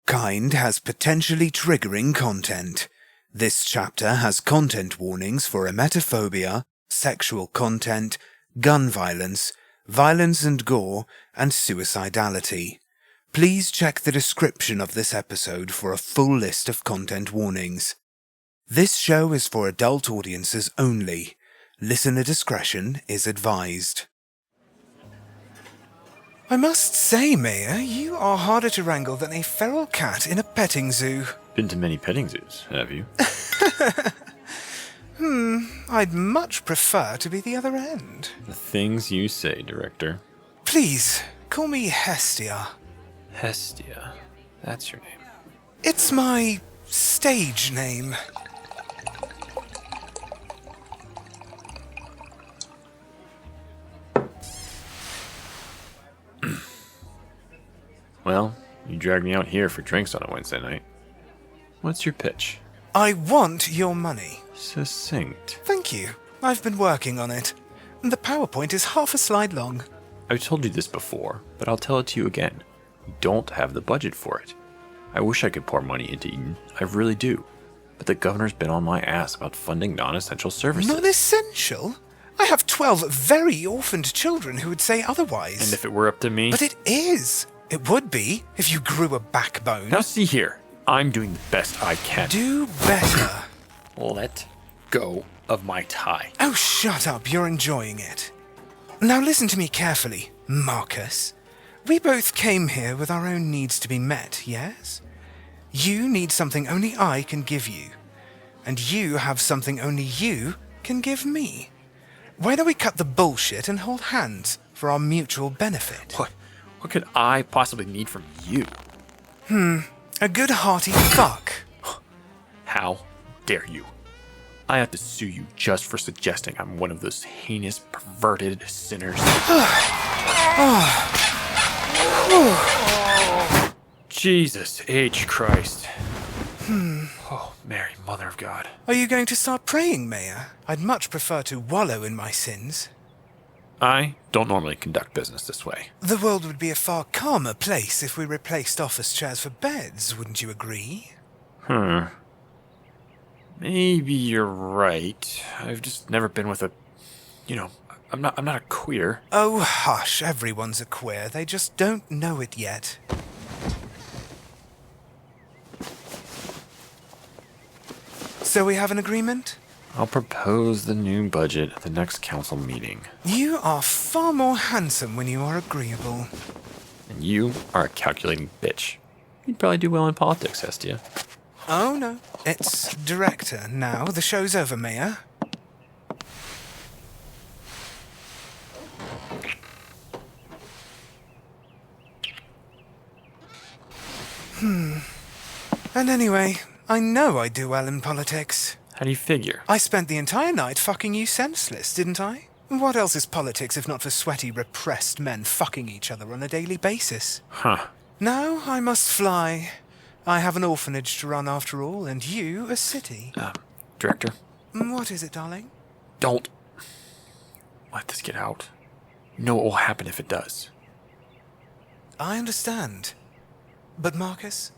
kind has potentially triggering content. This chapter has content warnings for emetophobia, sexual content, gun violence, violence and gore, and suicidality. Please check the description of this episode for a full list of content warnings. This show is for adult audiences only. Listener discretion is advised. I must say, Maya, you are harder to wrangle than a feral cat in a petting zoo. Been to many petting zoos, have you? I'd much prefer to be the other end. The things you say, Director. Please, call me Hestia. Hestia. That's your name. It's my stage name. Well, you dragged me out here for drinks on a Wednesday night. What's your pitch? I want your money. Succinct. Thank you. I've been working on it. The PowerPoint is half a slide long. I've told you this before, but I'll tell it to you again. We don't have the budget for it. I wish I could pour money into Eden. I really do. But the governor's been on my ass about funding non-essential services. Non-essential? I have 12 very orphaned children who would say otherwise. And if it were up to me? But it is. It would be, if you grew a backbone. Now see here. I'm doing the best I can. Do better. Let go of my tie. Oh, shut up. You're enjoying it. Now listen to me carefully, Marcus. We both came here with our own needs to be met, yes? You need something only I can give you. And you have something only you can give me. Why don't we cut the bullshit and hold hands for our mutual benefit? What could I possibly need from you? A good hearty fuck. How dare you? I have to sue you just for suggesting I'm one of those heinous, perverted sinners. Jesus H. Christ. Oh, Mary, Mother of God. Are you going to start praying, Mayor? I'd much prefer to wallow in my sins. I don't normally conduct business this way. The world would be a far calmer place if we replaced office chairs for beds, wouldn't you agree? Maybe you're right. I've just never been with a... I'm not a queer. Oh, hush. Everyone's a queer. They just don't know it yet. So we have an agreement? I'll propose the new budget at the next council meeting. You are far more handsome when you are agreeable. And you are a calculating bitch. You'd probably do well in politics, Hestia. Oh, no. It's director now. The show's over, Mayor. And anyway, I know I do well in politics. How do you figure? I spent the entire night fucking you senseless, didn't I? What else is politics if not for sweaty, repressed men fucking each other on a daily basis? Huh. Now I must fly. I have an orphanage to run after all, and you a city. Director? What is it, darling? Don't let this get out. You know what will happen if it does. I understand. But Marcus,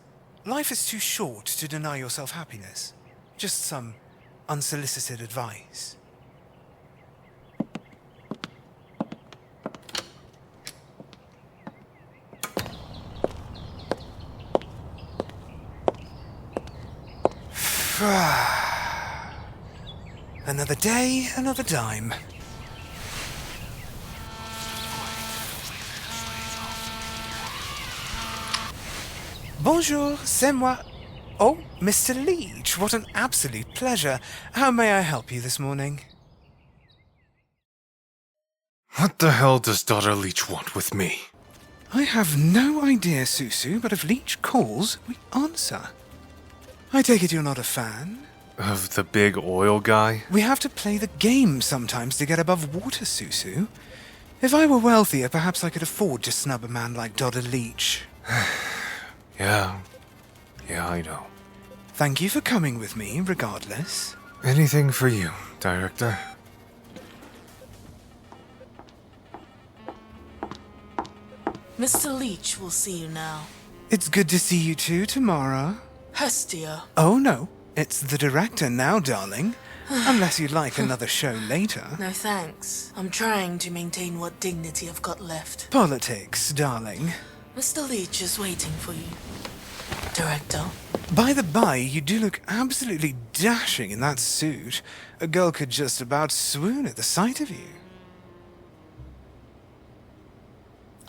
life is too short to deny yourself happiness. Just some unsolicited advice. Another day, another dime. Bonjour, c'est moi. Oh, Mr. Leach, what an absolute pleasure. How may I help you this morning? What the hell does Daughter Leach want with me? I have no idea, Roussouw, but if Leach calls, we answer. I take it you're not a fan? Of the big oil guy? We have to play the game sometimes to get above water, Roussouw. If I were wealthier, perhaps I could afford to snub a man like Daughter Leach. Yeah, I know. Thank you for coming with me, regardless. Anything for you, Director. Mr. Leach will see you now. It's good to see you too, Tamara. Hestia. Oh no, it's the director now, darling. Unless you'd like another show later. No thanks. I'm trying to maintain what dignity I've got left. Politics, darling. Mr. Leach is waiting for you. Director. By the by, you do look absolutely dashing in that suit. A girl could just about swoon at the sight of you.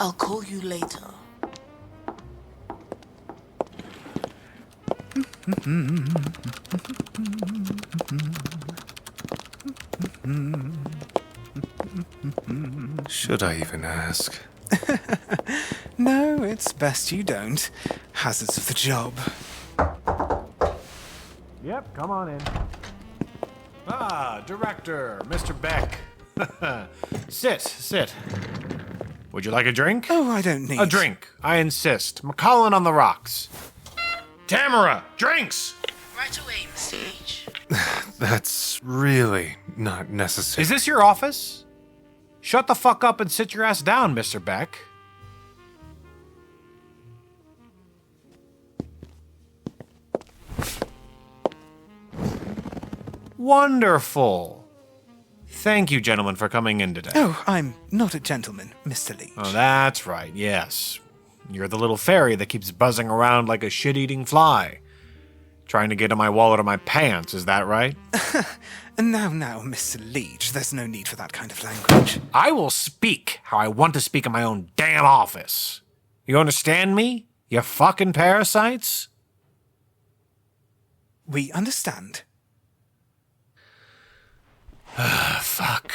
I'll call you later. Should I even ask? No, it's best you don't. Hazards of the job. Yep, come on in. Ah, director, Mr. Beck. Sit. Would you like a drink? Oh, I don't need... A drink, I insist. Macallan on the rocks. Tamara, drinks! Right away, Mr. Leach. That's really not necessary. Is this your office? Shut the fuck up and sit your ass down, Mr. Beck. Wonderful. Thank you, gentlemen, for coming in today. Oh, I'm not a gentleman, Mr. Leach. Oh, that's right, yes. You're the little fairy that keeps buzzing around like a shit-eating fly. Trying to get in my wallet or my pants, is that right? Now, Mr. Leach, there's no need for that kind of language. I will speak how I want to speak in my own damn office. You understand me, you fucking parasites? We understand. Fuck.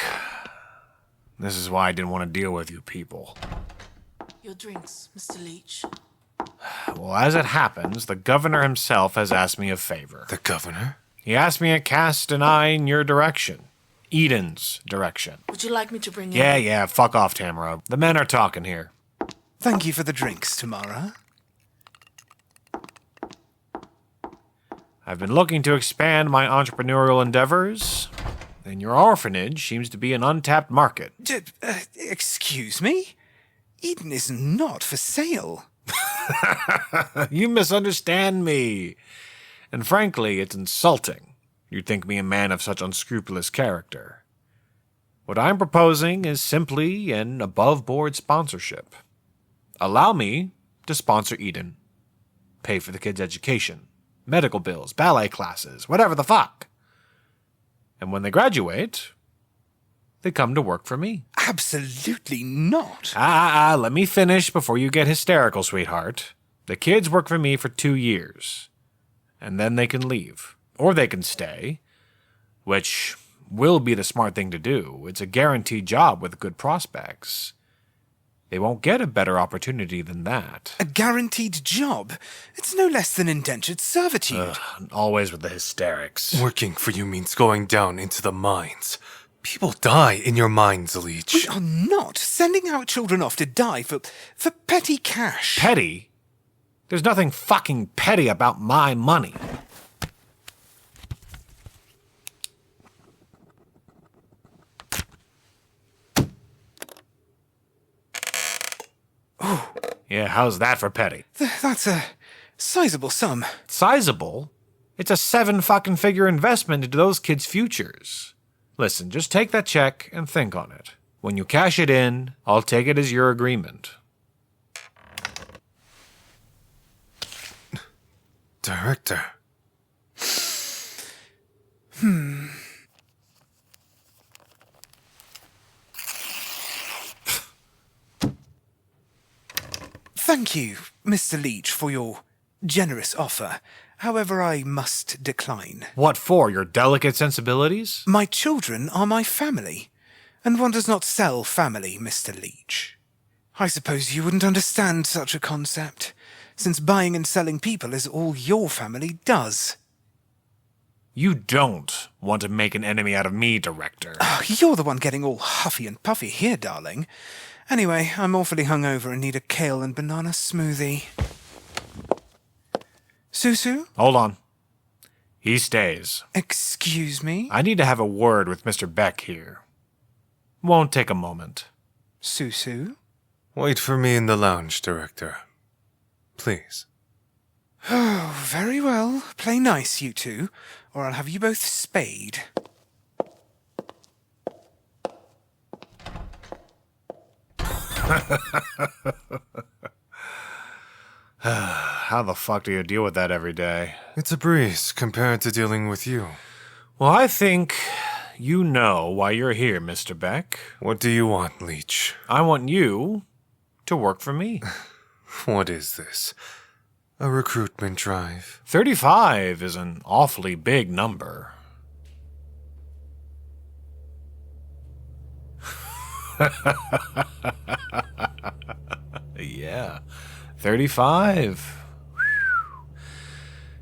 This is why I didn't want to deal with you people. Your drinks, Mr. Leach. Well, as it happens, the governor himself has asked me a favor. The governor? He asked me to cast an eye in your direction. Eden's direction. Would you like me to bring in... Yeah, fuck off, Tamara. The men are talking here. Thank you for the drinks, Tamara. I've been looking to expand my entrepreneurial endeavors, and your orphanage seems to be an untapped market. Excuse me? Eden is not for sale. You misunderstand me. And frankly, it's insulting. You'd think me a man of such unscrupulous character. What I'm proposing is simply an above-board sponsorship. Allow me to sponsor Eden. Pay for the kids' education, medical bills, ballet classes, whatever the fuck. And when they graduate, they come to work for me. Absolutely not. Let me finish before you get hysterical, sweetheart. The kids work for me for 2 years. And then they can leave. Or they can stay. Which will be the smart thing to do. It's a guaranteed job with good prospects. They won't get a better opportunity than that. A guaranteed job? It's no less than indentured servitude. Always with the hysterics. Working for you means going down into the mines. People die in your mines, Leach. We are not sending our children off to die for petty cash. Petty? There's nothing fucking petty about my money. Oh. Yeah, how's that for petty? That's a sizable sum. Sizable? It's a 7-fucking-figure investment into those kids' futures. Listen, just take that check and think on it. When you cash it in, I'll take it as your agreement. Director. Thank you, Mr. Leach, for your generous offer. However, I must decline. What for, your delicate sensibilities? My children are my family, and one does not sell family, Mr. Leach. I suppose you wouldn't understand such a concept, since buying and selling people is all your family does. You don't want to make an enemy out of me, Director. You're the one getting all huffy and puffy here, darling. Anyway, I'm awfully hungover and need a kale and banana smoothie. Roussouw? Hold on. He stays. Excuse me? I need to have a word with Mr. Beck here. Won't take a moment. Roussouw? Wait for me in the lounge, Director. please. Oh, very well. Play nice, you two, or I'll have you both spayed. How the fuck do you deal with that every day? It's a breeze compared to dealing with you. Well, I think you know why you're here, Mr. Beck. What do you want, Leech? I want you to work for me. What is this? A recruitment drive? 35 is an awfully big number. Yeah, 35.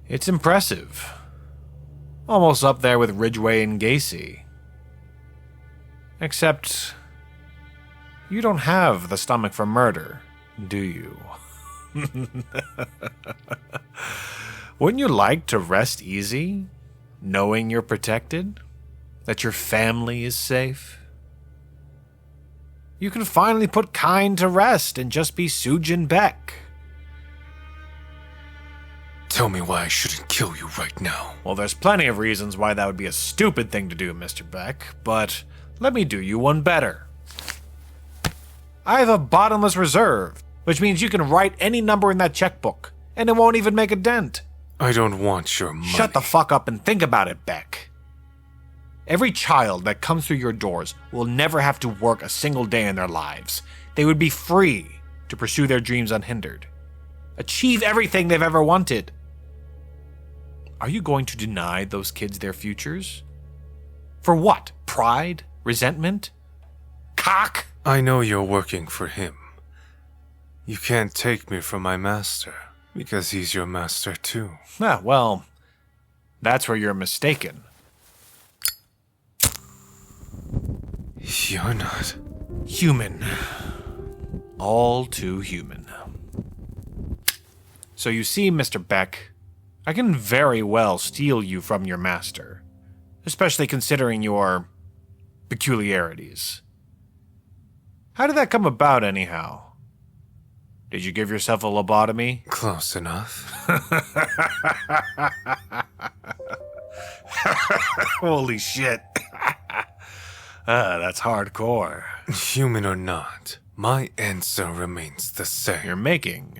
It's impressive. Almost up there with Ridgway and Gacy. Except, you don't have the stomach for murder, do you? Wouldn't you like to rest easy, knowing you're protected? That your family is safe? You can finally put Kind to rest and just be Soojin Beck. Tell me why I shouldn't kill you right now. Well, there's plenty of reasons why that would be a stupid thing to do, Mr. Beck, but let me do you one better. I have a bottomless reserve, which means you can write any number in that checkbook, and it won't even make a dent. I don't want your money. Shut the fuck up and think about it, Beck. Every child that comes through your doors will never have to work a single day in their lives. They would be free to pursue their dreams unhindered. Achieve everything they've ever wanted. Are you going to deny those kids their futures? For what? Pride? Resentment? Cock? I know you're working for him. You can't take me from my master, because he's your master too. Ah, well, that's where you're mistaken. You're not human. All too human. So you see, Mr. Beck, I can very well steal you from your master, especially considering your peculiarities. How did that come about, anyhow? Did you give yourself a lobotomy? Close enough. Holy shit. That's hardcore. Human or not, my answer remains the same. You're making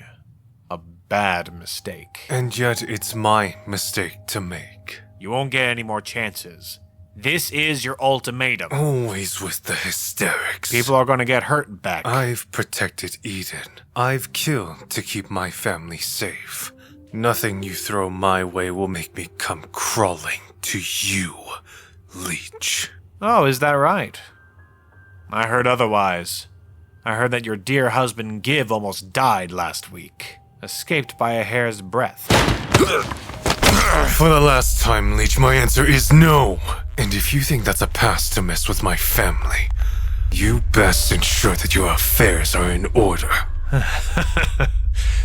a bad mistake. And yet it's my mistake to make. You won't get any more chances. This is your ultimatum. Always with the hysterics. People are going to get hurt, Beck. I've protected Eden. I've killed to keep my family safe. Nothing you throw my way will make me come crawling to you, Leech. Oh, is that right? I heard otherwise. I heard that your dear husband Giv almost died last week. Escaped by a hair's breadth. For the last time, Leech, my answer is no. And if you think that's a pass to mess with my family, you best ensure that your affairs are in order.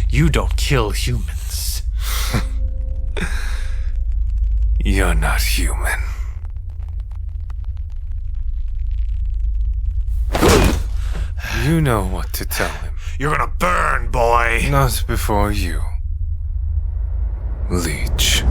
You don't kill humans. You're not human. You know what to tell him. You're gonna burn, boy! Not before you, Leech.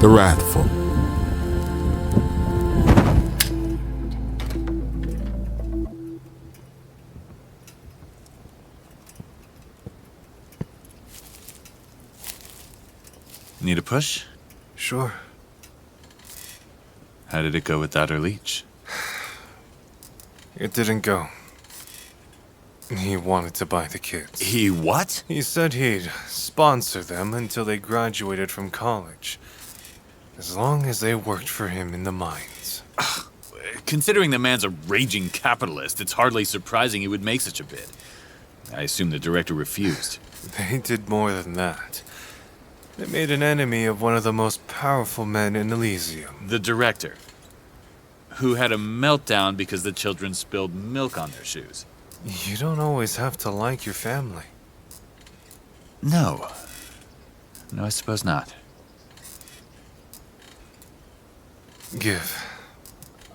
The Wrathful. Need a push? Sure. How did it go with Dr. Leach? It didn't go. He wanted to buy the kids. He what? He said he'd sponsor them until they graduated from college. As long as they worked for him in the mines. Considering the man's a raging capitalist, it's hardly surprising he would make such a bid. I assume the director refused. They did more than that. They made an enemy of one of the most powerful men in Elysium. The director, who had a meltdown because the children spilled milk on their shoes. You don't always have to like your family. No. No, I suppose not. Give.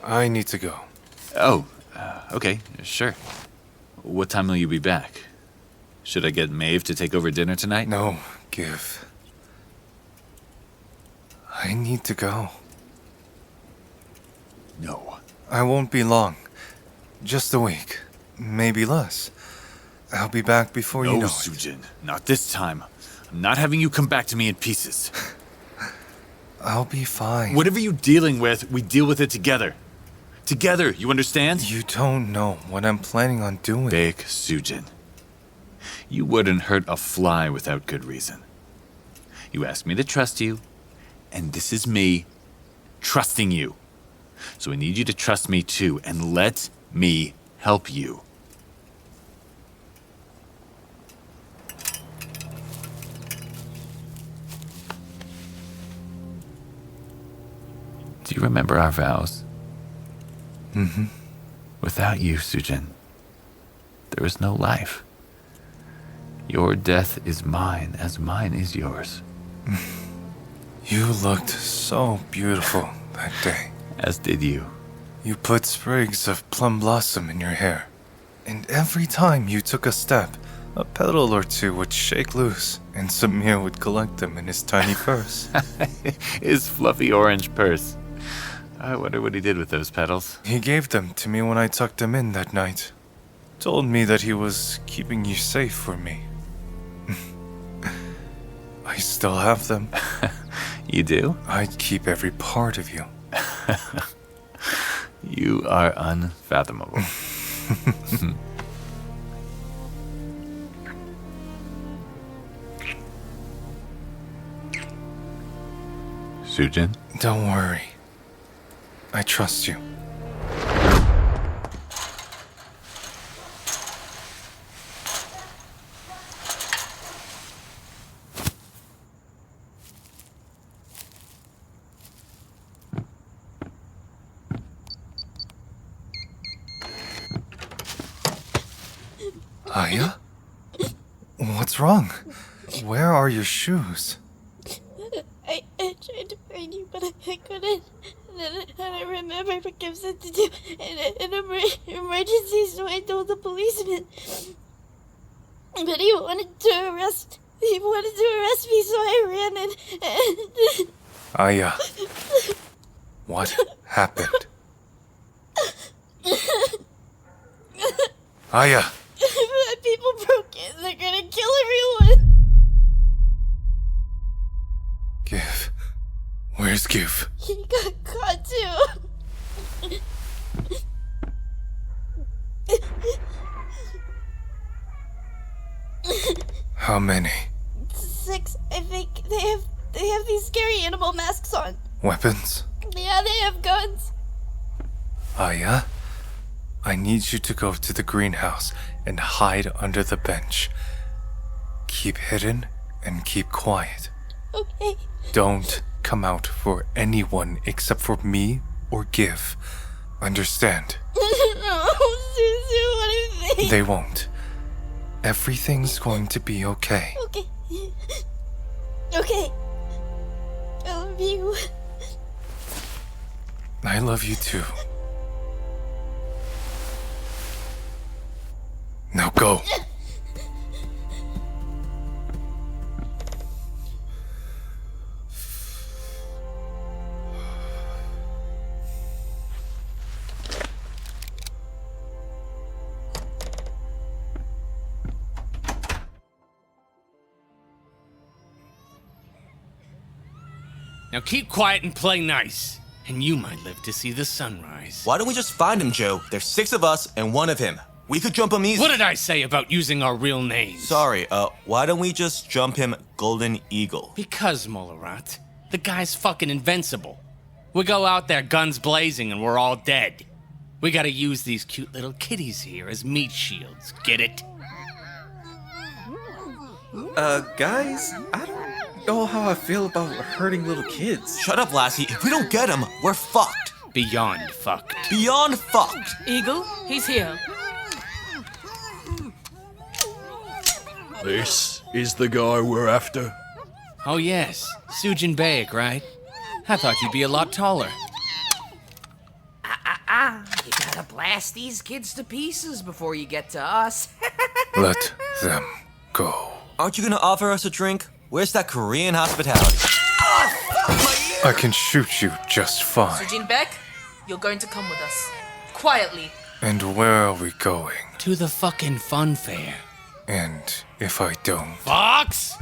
I need to go. Oh, okay, sure. What time will you be back? Should I get Maeve to take over dinner tonight? No, Give. I need to go. No. I won't be long. Just a week. Maybe less. I'll be back before you know No, it. Sujin. Not this time. I'm not having you come back to me in pieces. I'll be fine. Whatever you're dealing with, we deal with it together. Together, you understand? You don't know what I'm planning on doing. Big Sujin. You wouldn't hurt a fly without good reason. You asked me to trust you, and this is me trusting you. So I need you to trust me too, and let me help you. Do you remember our vows? Mm-hmm. Without you, Sujin, there is no life. Your death is mine, as mine is yours. You looked so beautiful that day. As did you. You put sprigs of plum blossom in your hair. And every time you took a step, a petal or two would shake loose, and Samir would collect them in his tiny purse. His fluffy orange purse. I wonder what he did with those petals. He gave them to me when I tucked them in that night. Told me that he was keeping you safe for me. I still have them. You do? I'd keep every part of you. You are unfathomable. Sujin? Don't worry. I trust you. Aya? What's wrong? Where are your shoes? I tried to find you, but I couldn't. And I remembered what Kim said to do in an emergency, so I told the policeman. But he wanted to arrest me, so I ran and Aya. What happened? Aya. people broke in. They're gonna kill everyone. Give. Where's Give? He got caught too. How many? 6, I think. They have these scary animal masks on. Weapons? Yeah, they have guns. Aya? I need you to go to the greenhouse and hide under the bench. Keep hidden and keep quiet. Okay. Don't come out for anyone except for me or Give. Understand? No, Susu, what if they... They won't. Everything's going to be okay. Okay. Okay. I love you. I love you too. Now go. Now keep quiet and play nice, and you might live to see the sunrise. Why don't we just find him, Joe? There's 6 of us and 1 of him. We could jump him easy. What did I say about using our real names? Sorry, why don't we just jump him Golden Eagle? Because, Molarat, the guy's fucking invincible. We go out there guns blazing and we're all dead. We gotta use these cute little kitties here as meat shields, get it? Guys, I don't know how I feel about hurting little kids. Shut up, Lassie. If we don't get him, we're fucked. Beyond fucked. Beyond fucked. Eagle, he's here. This is the guy we're after. Oh yes, Sujin Baek, right? I thought you'd be a lot taller. You gotta blast these kids to pieces before you get to us. Let them go. Aren't you gonna offer us a drink? Where's that Korean hospitality? I can shoot you just fine. Sujin Beck, you're going to come with us. Quietly. And where are we going? To the fucking fun fair. And if I don't? Fox!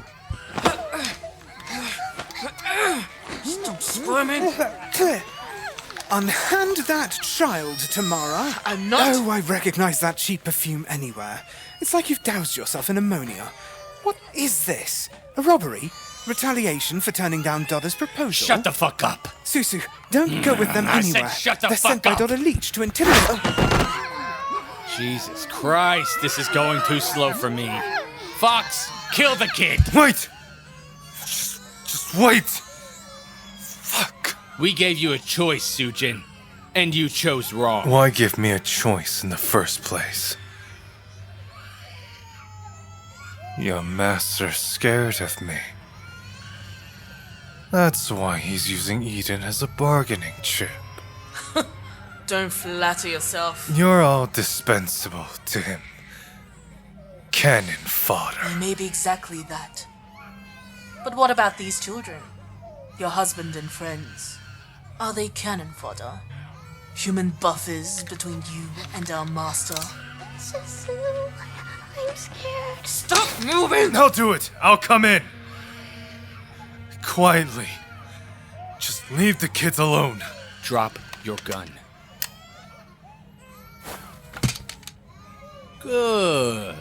Stop squirming. Unhand that child, Tamara. I'm not. Oh, I recognize that cheap perfume anywhere. It's like you've doused yourself in ammonia. What is this? A robbery? Retaliation for turning down Dodda's proposal? Shut the fuck up. Susu, don't go with them I anywhere. said shut the They're fuck sent by up. Dodda Leech to intimidate... Jesus Christ, this is going too slow for me. Fox, kill the kid. Wait! Just wait! Fuck. We gave you a choice, Sujin, and you chose wrong. Why give me a choice in the first place? Your master's scared of me. That's why he's using Eden as a bargaining chip. Don't flatter yourself. You're all dispensable to him. Cannon fodder. They may be exactly that. But what about these children? Your husband and friends. Are they cannon fodder? Human buffers between you and our master? Susu, I'm scared. Stop moving! I'll do it. I'll come in. Quietly. Just leave the kids alone. Drop your gun. Good.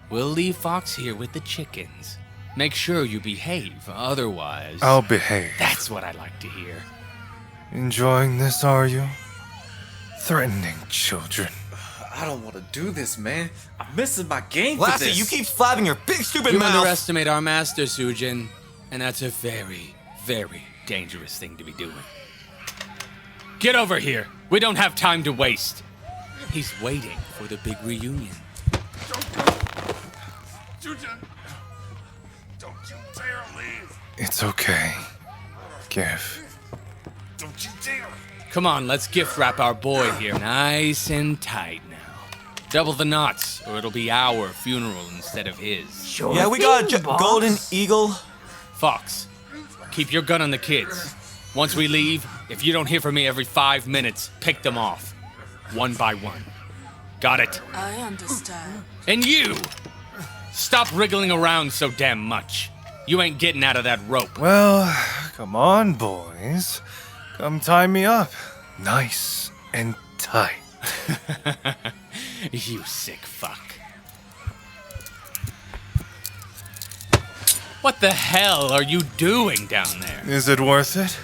We'll leave Fox here with the chickens. Make sure you behave, otherwise... I'll behave. That's what I like to hear. Enjoying this, are you? Threatening children. I don't want to do this, man. I'm missing my game for Lassie, this. you keep flapping your big stupid You mouth. underestimate our master, Sujin, and that's a very, very dangerous thing to be doing. Get over here. We don't have time to waste. He's waiting for the big reunion. Sujin, don't you dare leave. It's okay. Give. Don't you dare. Come on, let's gift wrap our boy here. Nice and tight now. Double the knots, or it'll be our funeral instead of his. Sure Yeah, we got thing, a boss. Golden Eagle. Fox, keep your gun on the kids. Once we leave, if you don't hear from me every 5 minutes, pick them off. One by one. Got it? I understand. And you! Stop wriggling around so damn much. You ain't getting out of that rope. Well, come on, boys. Come tie me up. Nice and tight. You sick fuck. What the hell are you doing down there? Is it worth it?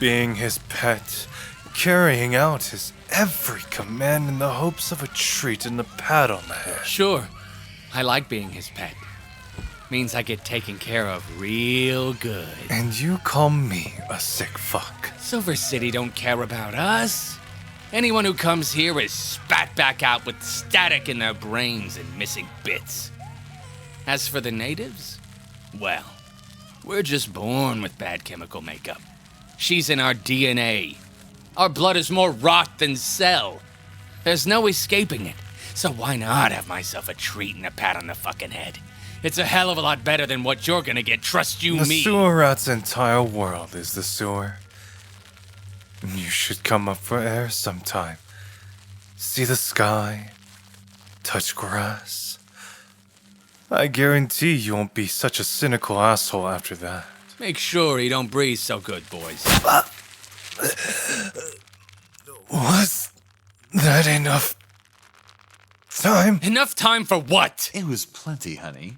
Being his pet, carrying out his every command in the hopes of a treat and a pat on the head. Sure, I like being his pet. Means I get taken care of real good. And you call me a sick fuck. Silver City don't care about us. Anyone who comes here is spat back out with static in their brains and missing bits. As for the natives, well, we're just born with bad chemical makeup. She's in our DNA. Our blood is more rot than cell. There's no escaping it. So why not have myself a treat and a pat on the fucking head? It's a hell of a lot better than what you're gonna get, trust you The me. sewer rat's entire world is the sewer. You should come up for air sometime. See the sky, touch grass. I guarantee you won't be such a cynical asshole after that. Make sure he don't breathe so good, boys. Was that enough time? Enough time for what? It was plenty, honey.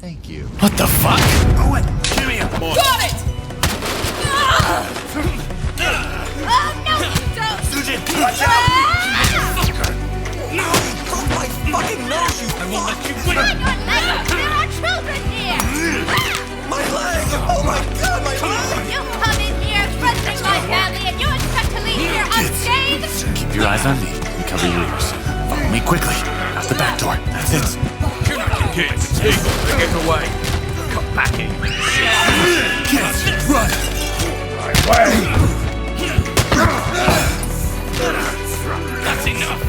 Thank you. What the fuck? Owen, give me a more. Got it! No, don't! Sujin, watch out! No! Oh my fucking nose, you I won't let you Hang win! on, Leia! There are children here! My leg! Oh my god, my leg! You come in here threatening my family and you expect to leave here unscathed? Keep your eyes on me and cover your ears. Follow me quickly. Out the back door. That's it. Kids, get away! Come back in! Kids, run! That's enough!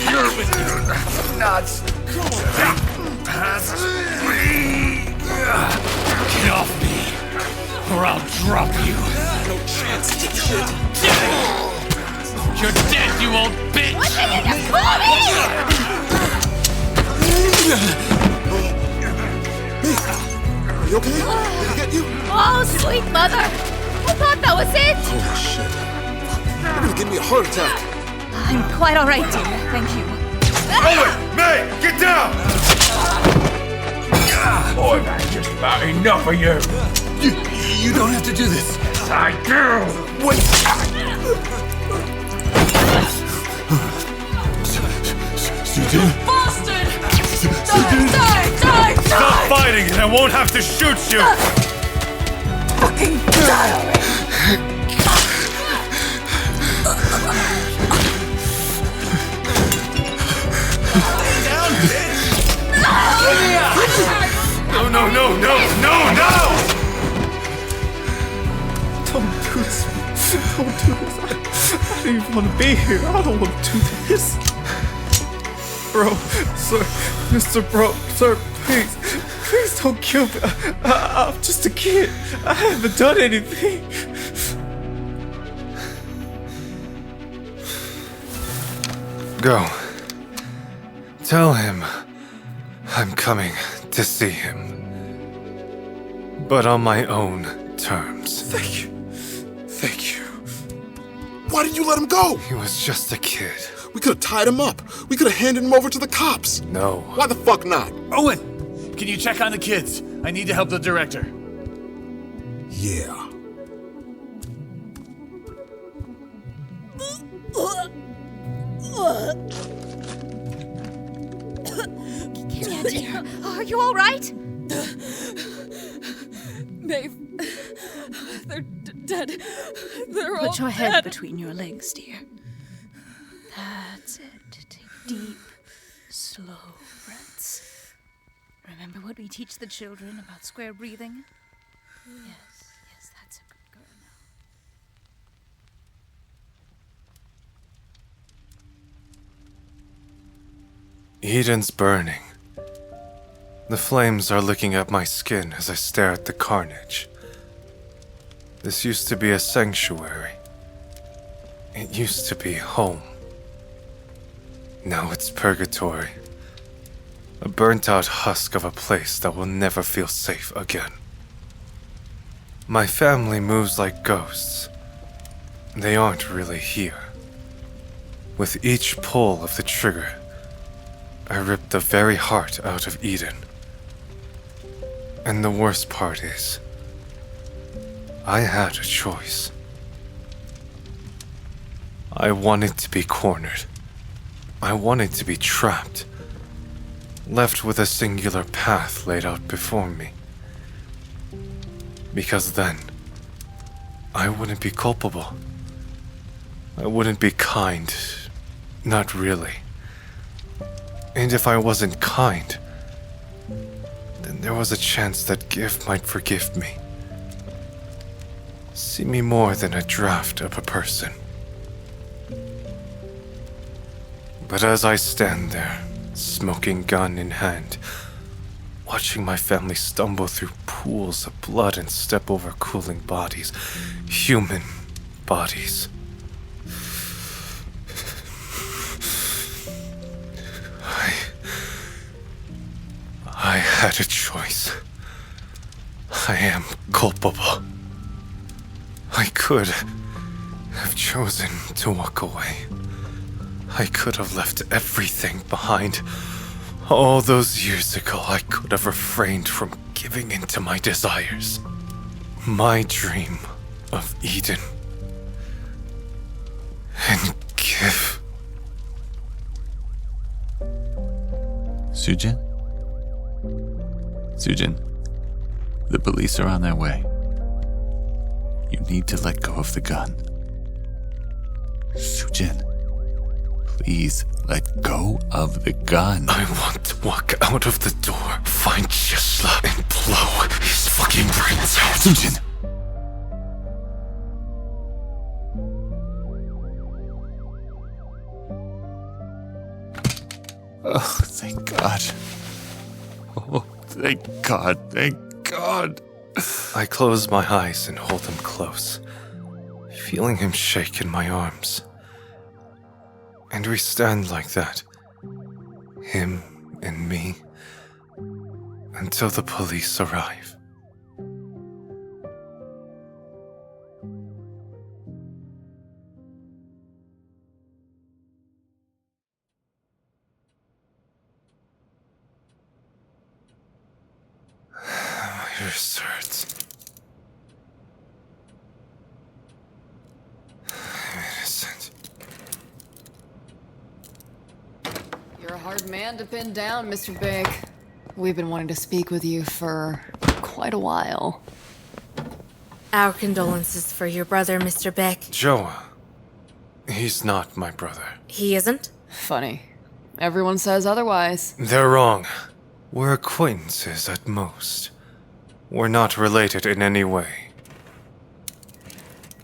You're with you! Nuts! Get off me, or I'll drop you. No chance, dipshit! You're dead, you old bitch! What did you just call me? You okay? Did he get you? Oh, sweet mother! I thought that was it! Holy shit. You're gonna give me a heart attack. I'm quite alright, dear. Thank you. Owen! May! Get down! Boy, that's just about enough of you. You don't have to do this. I do! Wait! Sujin? Bastard! Die! Stop fighting and I won't have to shoot you! Fucking die! Down, bitch! No! Don't do this. Don't do this. I don't even want to be here. I don't want to do this. Bro, sir, Mr. Bro, sir, please don't kill me. I'm just a kid. I haven't done anything. Go. Tell him I'm coming to see him. But on my own terms. Thank you. Thank you. Why did you let him go? He was just a kid. We could have tied him up. We could have handed him over to the cops. No. Why the fuck not? Owen! Can you check on the kids? I need to help the director. Yeah. Yeah, dear. Are you alright? Maeve, they're dead. They're all Put your head dead. between your legs, dear. That's it. Take deep, slow breaths. Remember what we teach the children about square breathing? Yes, that's a good girl now. Eden's burning. The flames are licking at my skin as I stare at the carnage. This used to be a sanctuary. It used to be home. Now it's purgatory. A burnt-out husk of a place that will never feel safe again. My family moves like ghosts. They aren't really here. With each pull of the trigger, I ripped the very heart out of Eden. And the worst part is, I had a choice. I wanted to be cornered. I wanted to be trapped. Left with a singular path laid out before me. Because then, I wouldn't be culpable. I wouldn't be kind. Not really. And if I wasn't kind, then there was a chance that Gift might forgive me. See me more than a draft of a person. But as I stand there, smoking gun in hand, watching my family stumble through pools of blood and step over cooling bodies, human bodies, I had a choice. I am culpable. I could have chosen to walk away. I could have left everything behind. All those years ago, I could have refrained from giving in to my desires. My dream of Eden. And give. Sujin? Sujin, the police are on their way. You need to let go of the gun. Sujin, please let go of the gun. I want to walk out of the door, find Jesla, and blow his fucking brains out. Sujin! Oh, thank God. Oh, thank God, thank God. I close my eyes and hold him close, feeling him shake in my arms. And we stand like that, him and me, until the police arrive. My wrist hurts. I'm innocent. You're a hard man to pin down, Mr. Big. We've been wanting to speak with you for quite a while. Our condolences for your brother, Mr. Beck. Joa. He's not my brother. He isn't? Funny. Everyone says otherwise. They're wrong. We're acquaintances at most. We're not related in any way.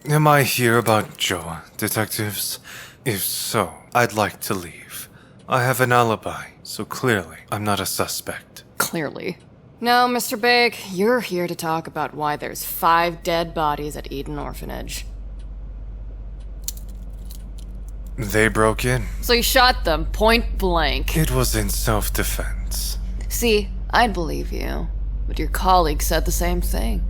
Am I here about Joa, detectives? If so, I'd like to leave. I have an alibi, so clearly I'm not a suspect. Clearly. No, Mr. Big, you're here to talk about why there's 5 dead bodies at Eden Orphanage. They broke in. So you shot them, point blank. It was in self-defense. See, I'd believe you. But your colleague said the same thing.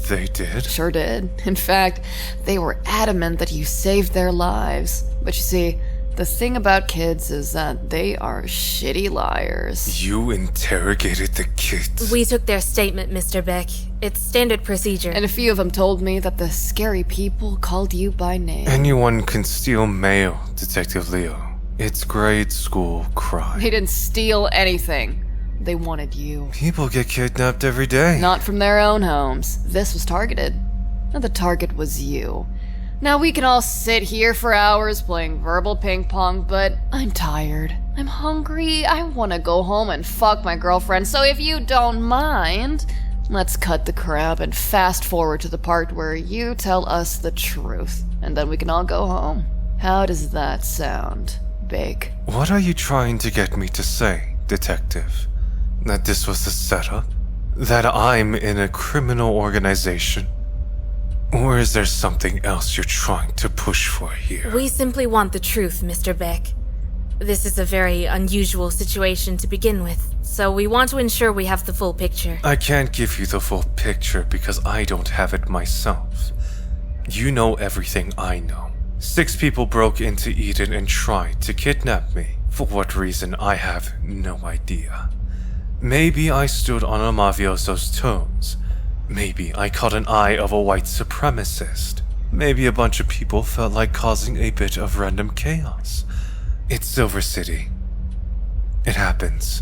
They did? Sure did. In fact, they were adamant that you saved their lives. But you see, the thing about kids is that they are shitty liars. You interrogated the kids? We took their statement, Mr. Beck. It's standard procedure. And a few of them told me that the scary people called you by name. Anyone can steal mail, Detective Leo. It's grade school crime. They didn't steal anything. They wanted you. People get kidnapped every day. Not from their own homes. This was targeted. And the target was you. Now we can all sit here for hours playing verbal ping pong, but I'm tired. I'm hungry. I want to go home and fuck my girlfriend. So if you don't mind, let's cut the crap and fast forward to the part where you tell us the truth. And then we can all go home. How does that sound, Big? What are you trying to get me to say, Detective? That this was a setup? That I'm in a criminal organization? Or is there something else you're trying to push for here? We simply want the truth, Mr. Beck. This is a very unusual situation to begin with, so we want to ensure we have the full picture. I can't give you the full picture because I don't have it myself. You know everything I know. 6 people broke into Eden and tried to kidnap me. For what reason, I have no idea. Maybe I stood on a mafioso's toes. Maybe I caught an eye of a white supremacist. Maybe a bunch of people felt like causing a bit of random chaos. It's Silver City. It happens.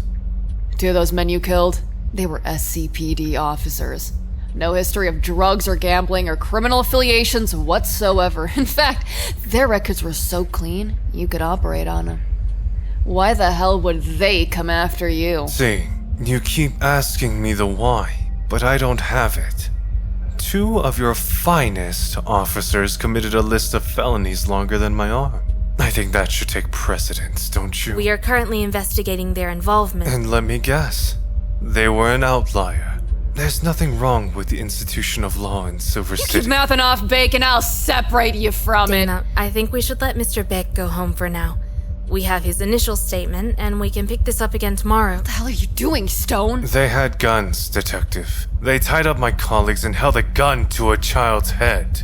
2 of those men you killed, they were SCPD officers. No history of drugs or gambling or criminal affiliations whatsoever. In fact, their records were so clean, you could operate on them. Why the hell would they come after you? See, you keep asking me the why, but I don't have it. 2 of your finest officers committed a list of felonies longer than my arm. I think that should take precedence, don't you? We are currently investigating their involvement. And let me guess, they were an outlier. There's nothing wrong with the institution of law in Silver City. Keep mouthing off, Bacon, I'll separate you from Dana, I think we should let Mr. Beck go home for now. We have his initial statement, and we can pick this up again tomorrow. What the hell are you doing, Stone? They had guns, Detective. They tied up my colleagues and held a gun to a child's head.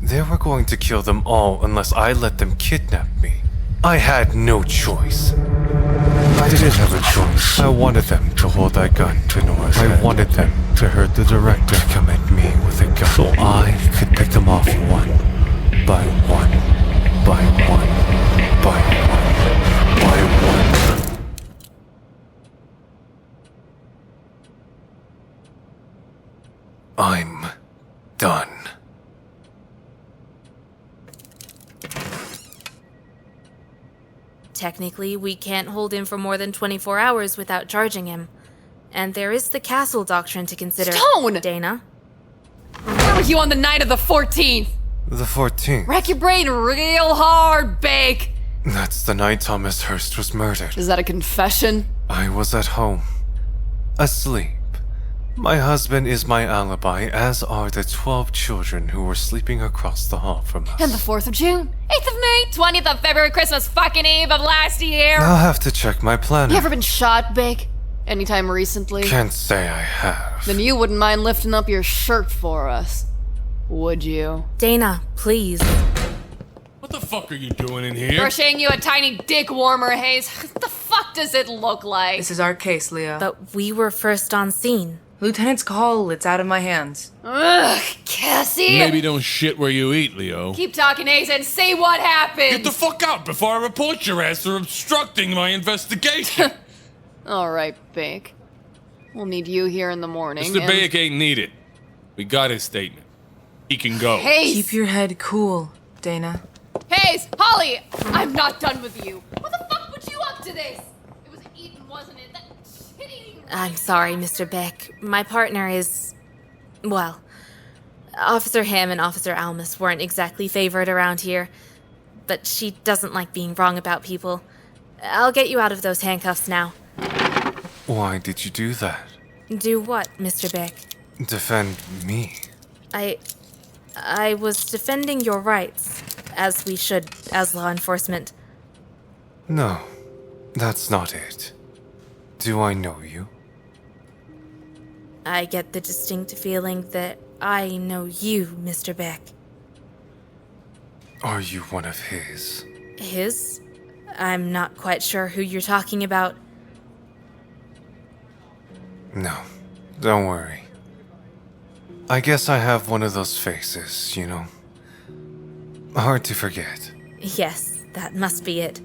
They were going to kill them all unless I let them kidnap me. I had no choice. I didn't have a choice. I wanted them to hold that gun to Nora's head. I wanted them to hurt the director to come at me with a gun so I could pick them off one by one, by one, by one, by one. I'm done. Technically, we can't hold him for more than 24 hours without charging him. And there is the castle doctrine to consider. Stone! Dana? Where were you on the night of the 14th? The 14th. Rack your brain real hard, Bake. That's the night Thomas Hurst was murdered. Is that a confession? I was at home, asleep. My husband is my alibi, as are the 12 children who were sleeping across the hall from us. And the 4th of June, 8th of May, 20th of February, Christmas fucking Eve of last year. I'll have to check my planner. You ever been shot, Bake? Anytime recently? Can't say I have. Then you wouldn't mind lifting up your shirt for us, would you? Dana, please. What the fuck are you doing in here? Crocheting you a tiny dick warmer, Hayes. What the fuck does it look like? This is our case, Leah. But we were first on scene. Lieutenant's call, it's out of my hands. Ugh, Cassie! Maybe don't shit where you eat, Leo. Keep talking, Hayes, and say what happened! Get the fuck out before I report your ass for obstructing my investigation! Alright, Bake. We'll need you here in the morning. Mr. Bayek ain't needed. We got his statement. He can go. Hayes! Keep your head cool, Dana. Hayes! Holly! I'm not done with you. What the fuck put you up to this? It was Eden, wasn't it? That shitty... I'm sorry, Mr. Beck. My partner is... well... Officer Ham and Officer Almus weren't exactly favored around here. But she doesn't like being wrong about people. I'll get you out of those handcuffs now. Why did you do that? Do what, Mr. Beck? Defend me. I was defending your rights, as we should as law enforcement. No, that's not it. Do I know you? I get the distinct feeling that I know you, Mr. Beck. Are you one of his? His? I'm not quite sure who you're talking about. No, don't worry. I guess I have one of those faces, you know. Hard to forget. Yes, that must be it.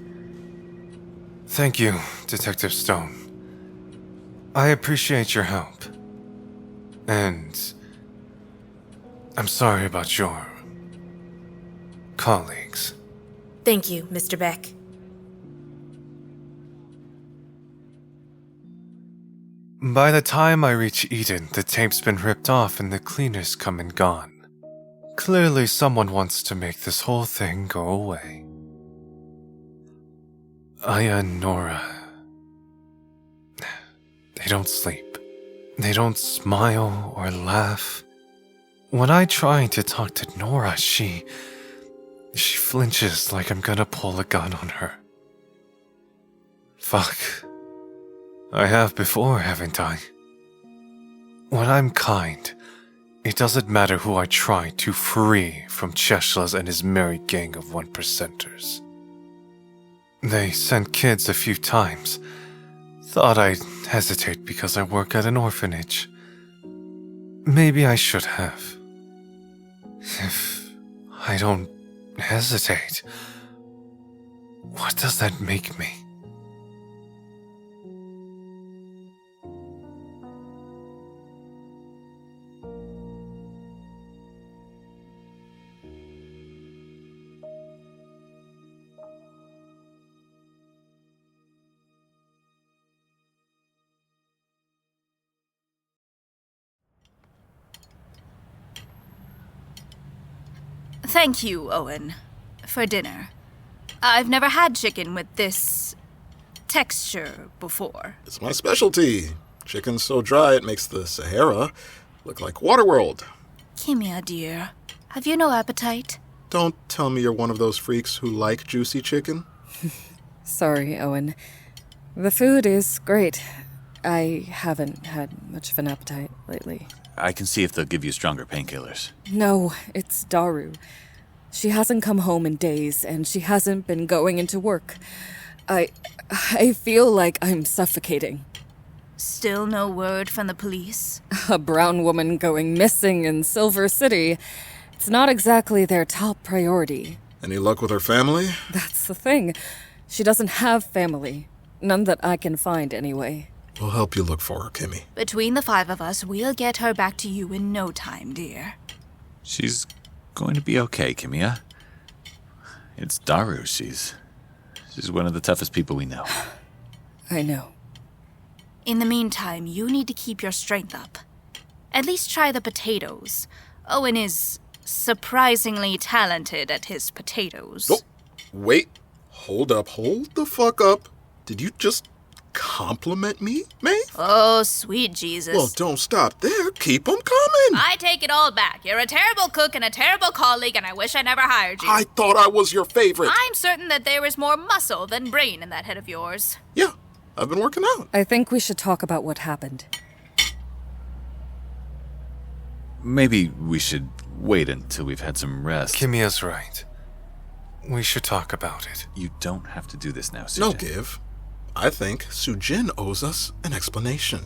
Thank you, Detective Stone. I appreciate your help. And I'm sorry about your colleagues. Thank you, Mr. Beck. By the time I reach Eden, the tape's been ripped off and the cleaners come and gone. Clearly someone wants to make this whole thing go away. Aya and Nora... they don't sleep. They don't smile or laugh. When I try to talk to Nora, she flinches like I'm gonna pull a gun on her. Fuck. I have before, haven't I? When I'm kind, it doesn't matter who I try to free from Cheslas and his merry gang of 1%ers. They sent kids a few times. Thought I'd hesitate because I work at an orphanage. Maybe I should have. If I don't hesitate, what does that make me? Thank you, Owen, for dinner. I've never had chicken with this texture before. It's my specialty. Chicken's so dry it makes the Sahara look like Waterworld. Kimia, dear, have you no appetite? Don't tell me you're one of those freaks who like juicy chicken. Sorry, Owen. The food is great. I haven't had much of an appetite lately. I can see if they'll give you stronger painkillers. No, it's Daru. She hasn't come home in days, and she hasn't been going into work. I feel like I'm suffocating. Still no word from the police? A brown woman going missing in Silver City. It's not exactly their top priority. Any luck with her family? That's the thing. She doesn't have family. None that I can find, anyway. We'll help you look for her, Kimmy. Between the 5 of us, we'll get her back to you in no time, dear. She's going to be okay, Kimia. It's Daru. She's one of the toughest people we know. I know. In the meantime, you need to keep your strength up. At least try the potatoes. Owen is surprisingly talented at his potatoes. Oh, wait. Hold the fuck up. Did you just compliment me, Maeve? Oh, sweet Jesus. Well, don't stop there. Keep them coming. I take it all back. You're a terrible cook and a terrible colleague, and I wish I never hired you. I thought I was your favorite. I'm certain that there is more muscle than brain in that head of yours. Yeah, I've been working out. I think we should talk about what happened. Maybe we should wait until we've had some rest. Kimia's right. We should talk about it. You don't have to do this now, Sujin. No, Give. I think Sujin owes us an explanation.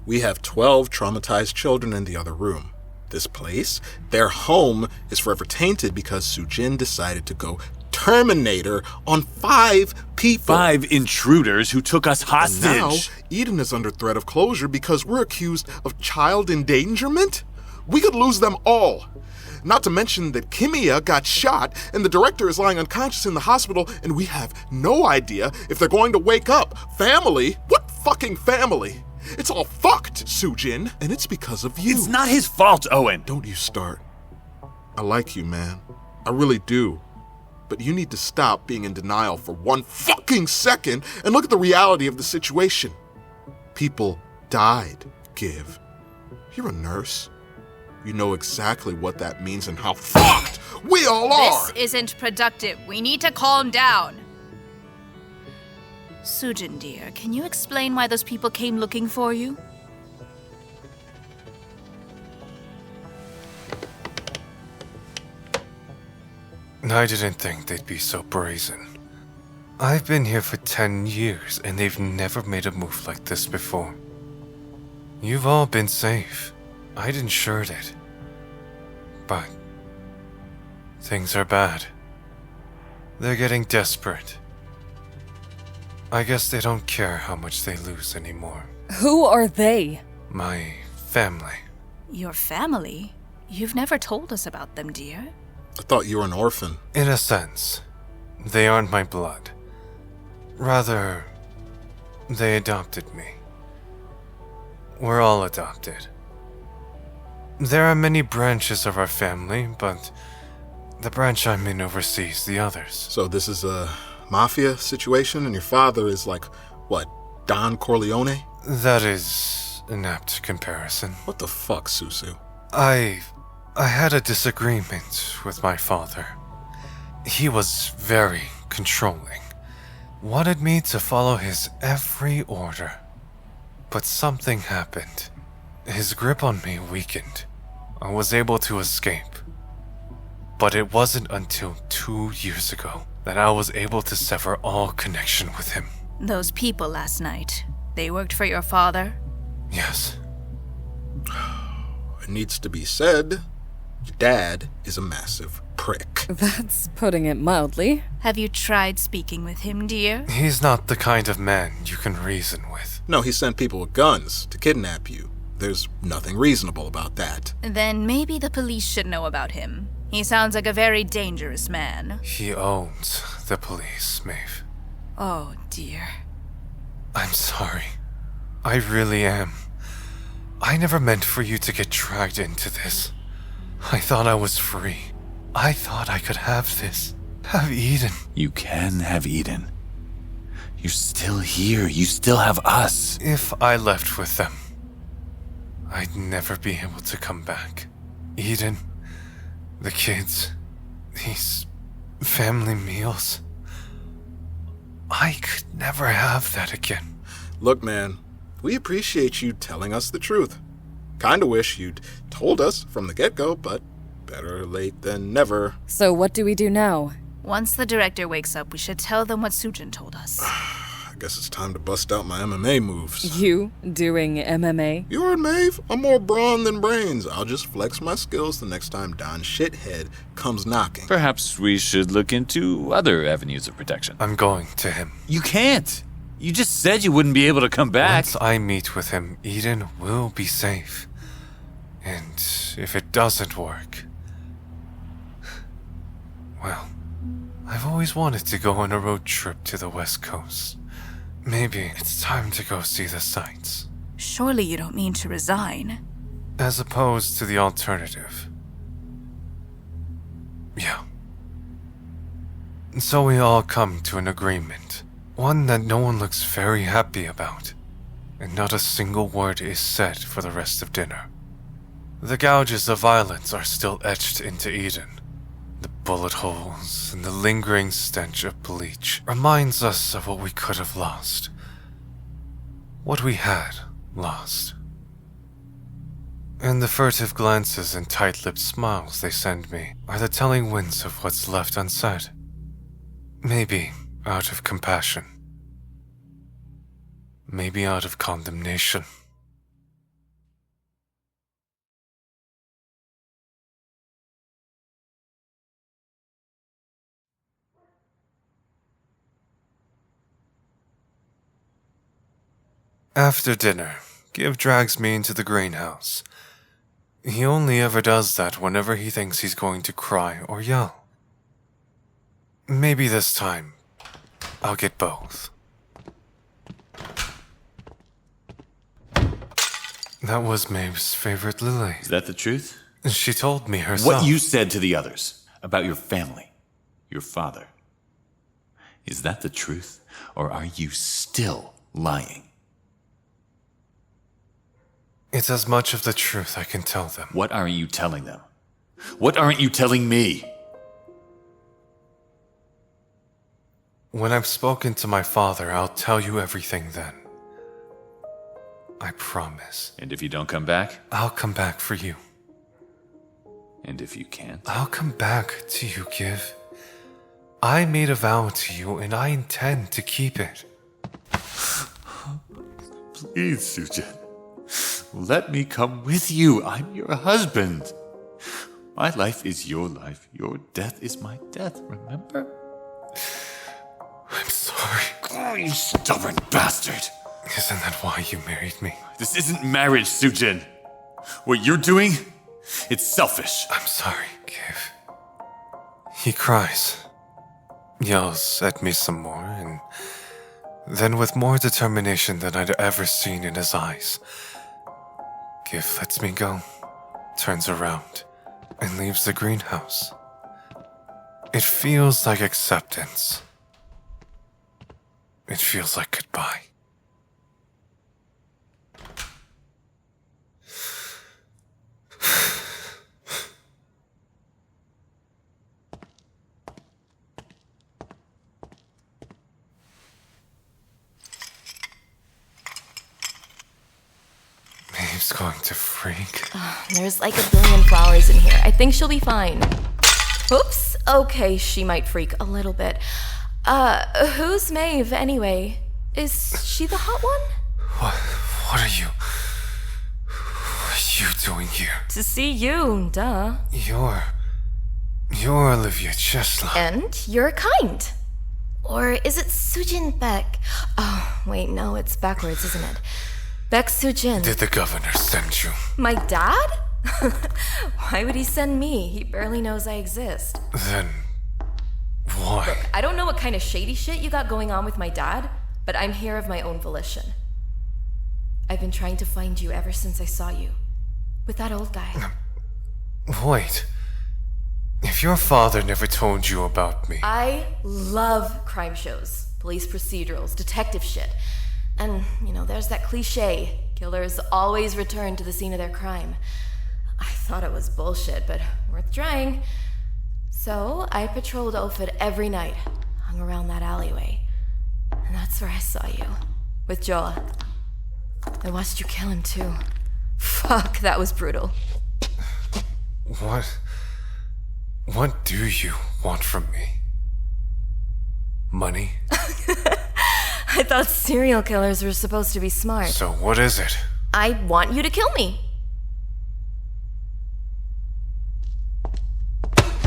We have 12 traumatized children in the other room. This place, their home, is forever tainted because Sujin decided to go Terminator on 5 people. 5 intruders who took us hostage. And now, Eden is under threat of closure because we're accused of child endangerment? We could lose them all. Not to mention that Kimia got shot and the director is lying unconscious in the hospital and we have no idea if they're going to wake up. Family? What fucking family? It's all fucked, Sujin, and it's because of you. It's not his fault, Owen. Don't you start. I like you, man. I really do. But you need to stop being in denial for 1 fucking second and look at the reality of the situation. People died, Give. You're a nurse. You know exactly what that means and how fucked we all are! This isn't productive. We need to calm down. Sujin, dear, can you explain why those people came looking for you? I didn't think they'd be so brazen. I've been here for 10 years and they've never made a move like this before. You've all been safe. I'd insured it. But things are bad. They're getting desperate. I guess they don't care how much they lose anymore. Who are they? My family. Your family? You've never told us about them, dear. I thought you were an orphan. In a sense, they aren't my blood. Rather, they adopted me. We're all adopted. There are many branches of our family, but the branch I'm in oversees the others. So this is a mafia situation, and your father is like, what, Don Corleone? That is an apt comparison. What the fuck, Susu? I had a disagreement with my father. He was very controlling. Wanted me to follow his every order. But something happened. His grip on me weakened. I was able to escape. But it wasn't until 2 years ago that I was able to sever all connection with him. Those people last night, they worked for your father? Yes. It needs to be said, your dad is a massive prick. That's putting it mildly. Have you tried speaking with him, dear? He's not the kind of man you can reason with. No, he sent people with guns to kidnap you. There's nothing reasonable about that. Then maybe the police should know about him. He sounds like a very dangerous man. He owns the police, Maeve. Oh, dear. I'm sorry. I really am. I never meant for you to get dragged into this. I thought I was free. I thought I could have this. Have Eden. You can have Eden. You're still here. You still have us. If I left with them, I'd never be able to come back. Eden, the kids, these family meals. I could never have that again. Look, man, we appreciate you telling us the truth. Kinda wish you'd told us from the get-go, but better late than never. So what do we do now? Once the director wakes up, we should tell them what Sujin told us. I guess it's time to bust out my MMA moves. You doing MMA? You heard Maeve? I'm more brawn than brains. I'll just flex my skills the next time Don Shithead comes knocking. Perhaps we should look into other avenues of protection. I'm going to him. You can't. You just said you wouldn't be able to come back. Once I meet with him, Eden will be safe. And if it doesn't work, well, I've always wanted to go on a road trip to the West Coast. Maybe it's time to go see the sights. Surely you don't mean to resign. As opposed to the alternative. Yeah. So we all come to an agreement. One that no one looks very happy about. And not a single word is said for the rest of dinner. The gouges of violence are still etched into Eden. The bullet holes and the lingering stench of bleach reminds us of what we could have lost. What we had lost. And the furtive glances and tight-lipped smiles they send me are the telling winds of what's left unsaid. Maybe out of compassion. Maybe out of condemnation. After dinner, Giv drags me into the greenhouse. He only ever does that whenever he thinks he's going to cry or yell. Maybe this time, I'll get both. That was Maeve's favorite lily. Is that the truth? She told me herself. What you said to the others about your family, your father. Is that the truth, or are you still lying? It's as much of the truth I can tell them. What aren't you telling them? What aren't you telling me? When I've spoken to my father, I'll tell you everything then. I promise. And if you don't come back? I'll come back for you. And if you can't? I'll come back to you, Giv. I made a vow to you and I intend to keep it. Please, Sujin. Let me come with you. I'm your husband. My life is your life. Your death is my death, remember? I'm sorry. Oh, you stubborn bastard. Isn't that why you married me? This isn't marriage, Sujin. What you're doing, it's selfish. I'm sorry, Giv. He cries. Yells at me some more, and then with more determination than I'd ever seen in his eyes, Giv lets me go, turns around, and leaves the greenhouse. It feels like acceptance. It feels like goodbye. Maeve's going to freak. There's like a billion flowers in here. I think she'll be fine. Oops. Okay, she might freak a little bit. Who's Maeve anyway? Is she the hot one? What are you doing here? To see you, duh. You're Olivia Cheslin. And you're kind. Or is it Sujin Beck? Oh, wait, no, it's backwards, isn't it? Beck Sujin. Did the governor send you? My dad? Why would he send me? He barely knows I exist. Then why? Look, I don't know what kind of shady shit you got going on with my dad, but I'm here of my own volition. I've been trying to find you ever since I saw you. With that old guy. Wait. If your father never told you about me... I love crime shows, police procedurals, detective shit. And, there's that cliche, killers always return to the scene of their crime. I thought it was bullshit, but worth trying. So I patrolled Ophid every night, hung around that alleyway. And that's where I saw you. With Joa. I watched you kill him too. Fuck, that was brutal. What do you want from me? Money? I thought serial killers were supposed to be smart. So what is it? I want you to kill me.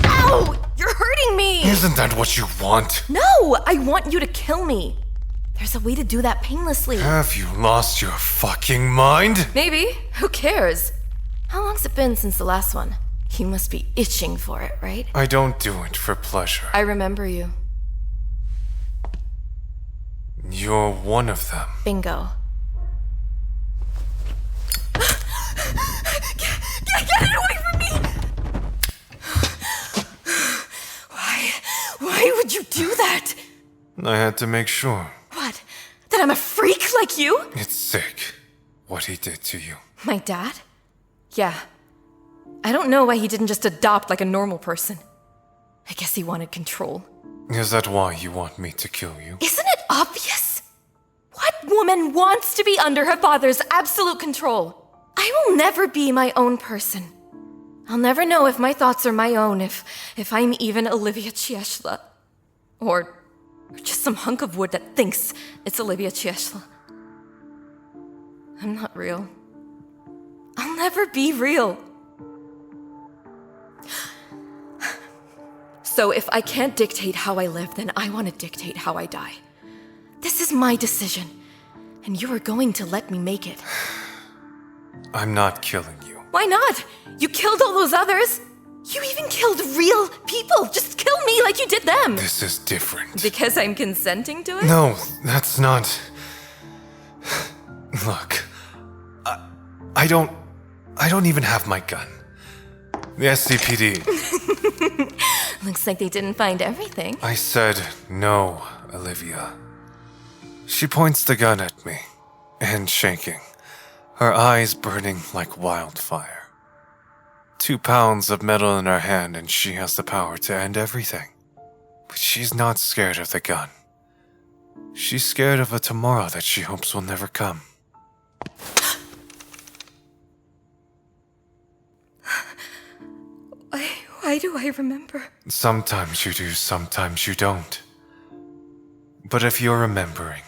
Ow! You're hurting me! Isn't that what you want? No! I want you to kill me. There's a way to do that painlessly. Have you lost your fucking mind? Maybe. Who cares? How long's it been since the last one? You must be itching for it, right? I don't do it for pleasure. I remember you. You're one of them. Bingo. Get it away from me! Why would you do that? I had to make sure. What? That I'm a freak like you? It's sick, what he did to you. My dad? Yeah. I don't know why he didn't just adopt like a normal person. I guess he wanted control. Is that why you want me to kill you? Isn't it obvious? What woman wants to be under her father's absolute control? I will never be my own person. I'll never know if my thoughts are my own, if I'm even Olivia Chieshla. Or just some hunk of wood that thinks it's Olivia Chieshla. I'm not real. I'll never be real. So if I can't dictate how I live, then I want to dictate how I die. This is my decision, and you are going to let me make it. I'm not killing you. Why not? You killed all those others. You even killed real people. Just kill me like you did them. This is different. Because I'm consenting to it? No, that's not... Look, I don't even have my gun. The SCPD. Looks like they didn't find everything. I said no, Olivia. She points the gun at me, and shaking, her eyes burning like wildfire. 2 pounds of metal in her hand and she has the power to end everything. But she's not scared of the gun. She's scared of a tomorrow that she hopes will never come. Why do I remember? Sometimes you do, sometimes you don't. But if you're remembering,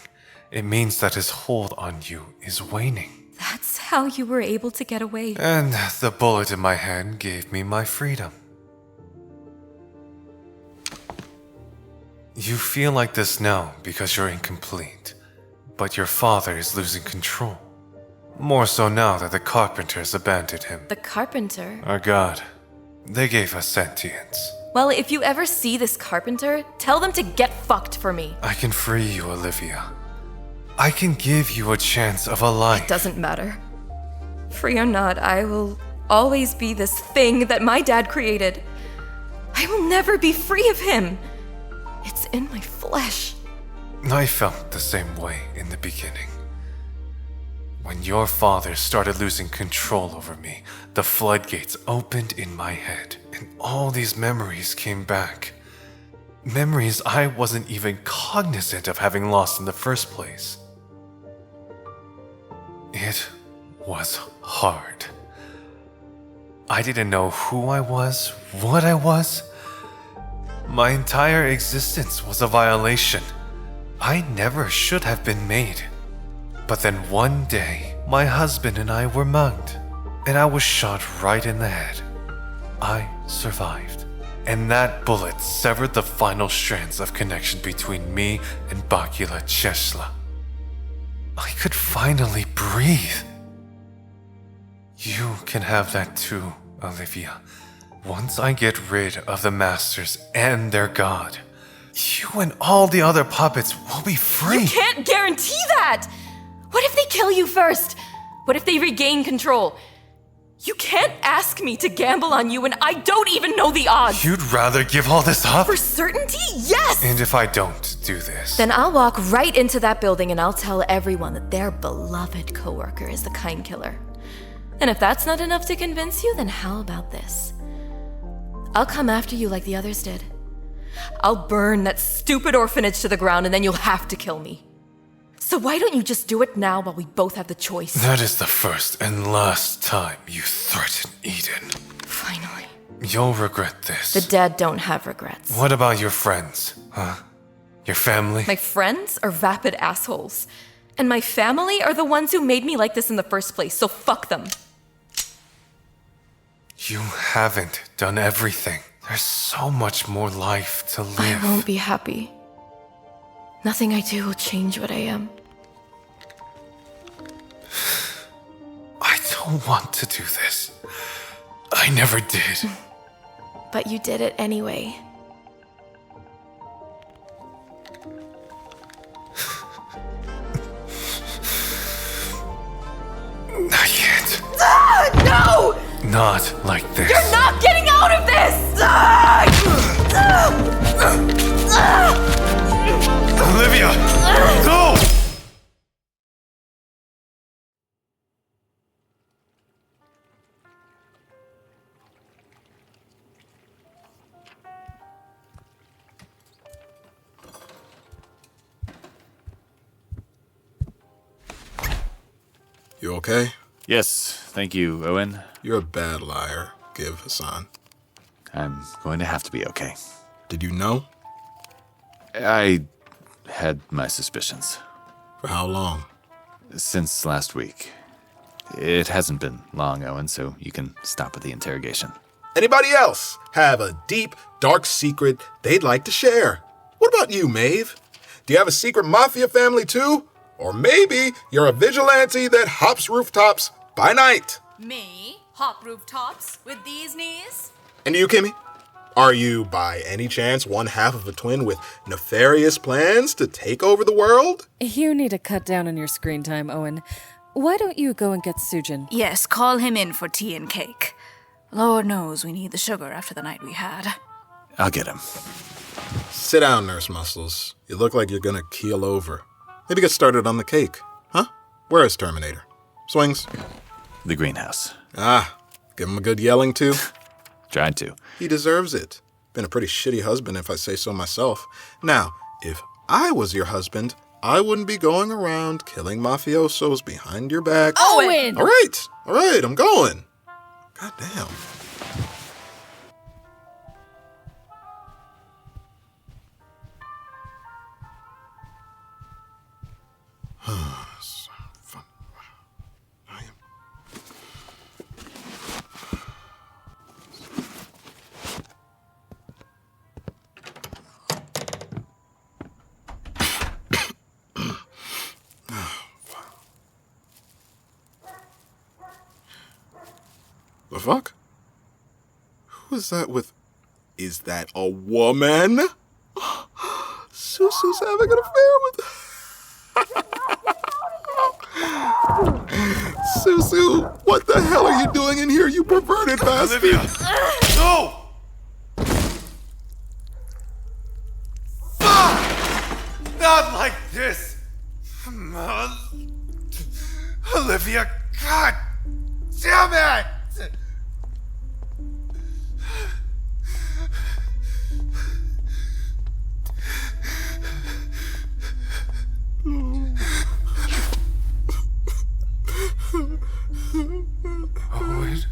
it means that his hold on you is waning. That's how you were able to get away. And the bullet in my hand gave me my freedom. You feel like this now because you're incomplete, but your father is losing control. More so now that the carpenters abandoned him. The carpenter? Our god. They gave us sentience. Well, if you ever see this carpenter, tell them to get fucked for me. I can free you, Olivia. I can give you a chance of a life. It doesn't matter. Free or not, I will always be this thing that my dad created. I will never be free of him. It's in my flesh. I felt the same way in the beginning. When your father started losing control over me, the floodgates opened in my head, and all these memories came back. Memories I wasn't even cognizant of having lost in the first place. It was hard. I didn't know who I was, what I was. My entire existence was a violation. I never should have been made. But then one day, my husband and I were mugged, and I was shot right in the head. I survived, and that bullet severed the final strands of connection between me and Bakula Chieshla. I could finally breathe. You can have that too, Olivia. Once I get rid of the Masters and their god, you and all the other puppets will be free. You can't guarantee that! What if they kill you first? What if they regain control? You can't ask me to gamble on you when I don't even know the odds. You'd rather give all this up? For certainty, yes! And if I don't do this? Then I'll walk right into that building and I'll tell everyone that their beloved coworker is the kind killer. And if that's not enough to convince you, then how about this? I'll come after you like the others did. I'll burn that stupid orphanage to the ground and then you'll have to kill me. So why don't you just do it now while we both have the choice? That is the first and last time you threaten Eden. Finally. You'll regret this. The dead don't have regrets. What about your friends, huh? Your family? My friends are vapid assholes. And my family are the ones who made me like this in the first place, so fuck them. You haven't done everything. There's so much more life to live. I won't be happy. Nothing I do will change what I am. I don't want to do this. I never did. But you did it anyway. I can't. No! Not like this. You're not getting out of this! Olivia! Go! You okay? Yes, thank you, Owen. You're a bad liar. Give Hassan. I'm going to have to be okay. Did you know? I had my suspicions. For how long? Since last week. It hasn't been long, Owen, so you can stop with the interrogation. Anybody else have a deep, dark secret they'd like to share? What about you, Maeve? Do you have a secret mafia family too? Or maybe you're a vigilante that hops rooftops by night? Me? Hop rooftops with these knees? And you, Kimmy? Are you, by any chance, one half of a twin with nefarious plans to take over the world? You need to cut down on your screen time, Owen. Why don't you go and get Sujin? Yes, call him in for tea and cake. Lord knows we need the sugar after the night we had. I'll get him. Sit down, Nurse Muscles. You look like you're gonna keel over. Maybe get started on the cake. Huh? Where is Terminator? Swings? The greenhouse. Ah, give him a good yelling too? Tried to. He deserves it. Been a pretty shitty husband if I say so myself. Now, if I was your husband, I wouldn't be going around killing mafiosos behind your back. Owen! All right, I'm going. God damn. The fuck? Who is that with? Is that a woman? Susu's having an affair with. Susu, what the hell are you doing in here, you perverted bastard? Olivia! No! Not like this! Olivia, God damn it! Owen.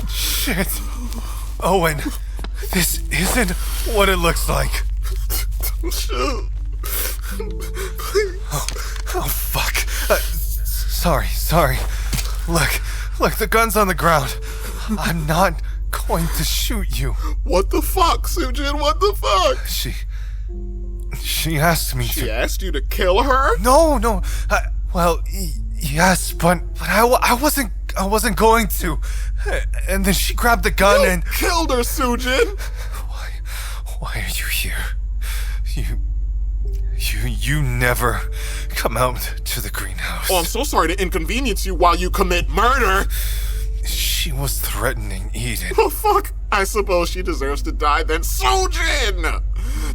Shit. Owen, this isn't what it looks like. Oh fuck. Sorry. Look, the gun's on the ground. I'm not going to shoot you. What the fuck, Sujin? What the fuck? She asked me to. She asked you to kill her? No. Well, yes, but I wasn't going to. And then she grabbed the gun and killed her, Sujin. Why are you here? You never come out to the greenhouse. Oh, I'm so sorry to inconvenience you while you commit murder. She was threatening Eden. Oh, fuck. I suppose she deserves to die then. Sujin!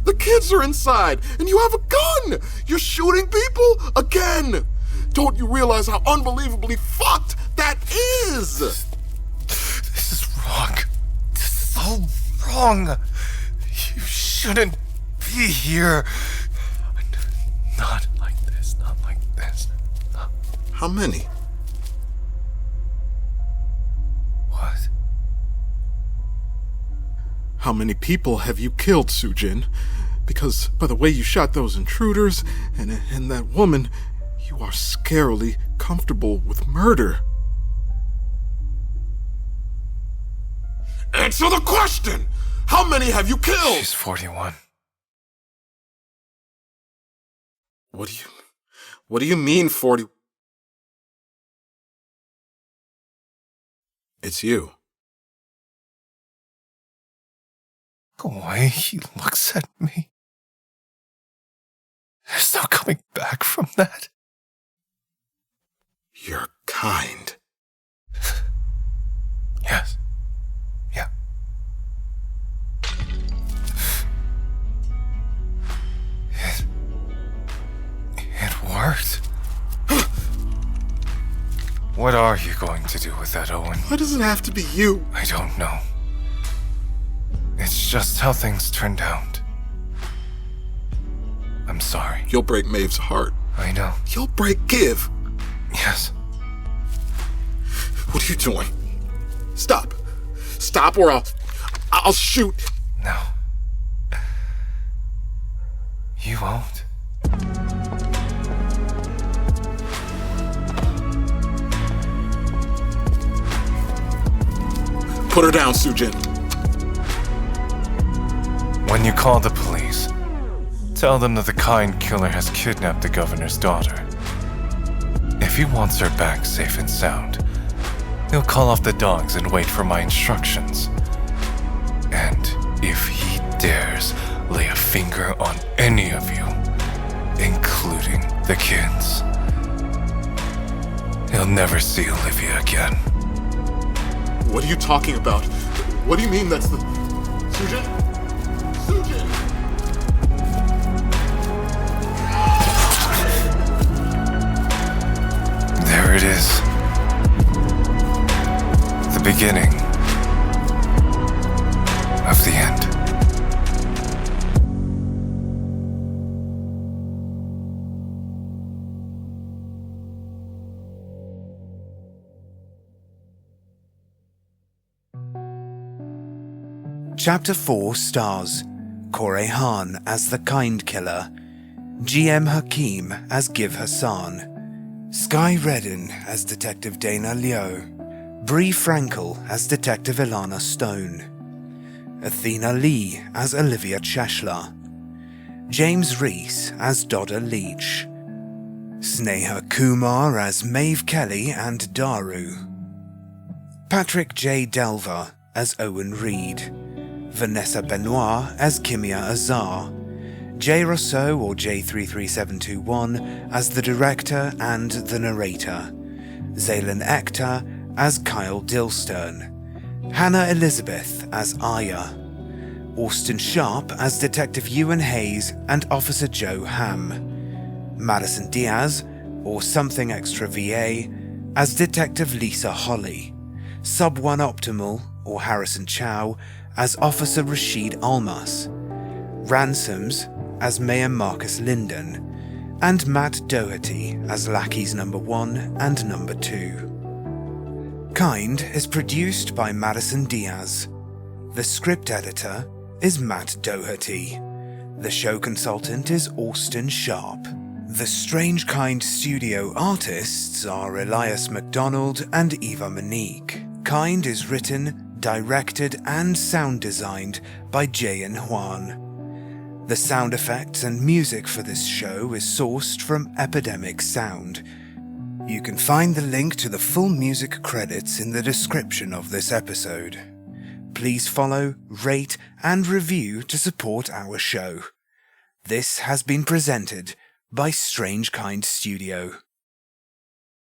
The kids are inside, and you have a gun! You're shooting people again! Don't you realize how unbelievably fucked that is? This is wrong. This is all wrong. You shouldn't be here. Not like this, not like this. How many? What? How many people have you killed, Sujin? Because by the way you shot those intruders and that woman, you are scarily comfortable with murder. Answer the question! How many have you killed? She's 41. What do you mean 40? It's you. The way he looks at me. There's no coming back from that. You're kind. Yes. Yeah. It worked. What are you going to do with that, Owen? Why does it have to be you? I don't know. It's just how things turned out. I'm sorry. You'll break Maeve's heart. I know. You'll break Give. Yes. What are you doing? Stop. Stop or I'll shoot. No. You won't. Put her down, Sujin. When you call the police, tell them that the kind killer has kidnapped the governor's daughter. If he wants her back safe and sound, he'll call off the dogs and wait for my instructions. And if he dares lay a finger on any of you, including the kids, he'll never see Olivia again. What are you talking about? What do you mean that's the... Sujin? Sujin! There it is. The beginning of the end. Chapter 4 stars KoreHan as the Kind Killer, GM Hakim as Give Hassan, Skye Redden as Detective Dana Liu, Bree Frankel as Detective Ilana Stone, Athena Lee as Olivia Cheshla, James Reece as Dodder Leach, Sneha Kumar as Maeve Kelly and Daru, Patrick J. Delva as Owen Reed, Vanessa Benoit as Kimia Azar, Roussouw or J33721 as the director and the narrator, Xaylon Ecter as Kyle Dilstern, Hannah Elizabeth as Aya, Austin Sharp as Detective Ewan Hayes and Officer Joe Ham, Madison Diaz or SomethingExtraVA as Detective Lisa Holly, Sub-1 Optimal or Harrison Chow as Officer Rashid Almas, Ransoms as Mayor Marcus Linden, and Matt Doherty as Lackeys number 1 and number 2. Kind is produced by Madison Diaz. The script editor is Matt Doherty. The show consultant is Austin Sharp. The Strange Kind studio artists are Elias McDonald and Eva Monique. Kind is written, directed and sound designed by Jae-in Hwan. The sound effects and music for this show is sourced from Epidemic Sound. You can find the link to the full music credits in the description of this episode. Please follow, rate, and review to support our show. This has been presented by Strange Kind Studio.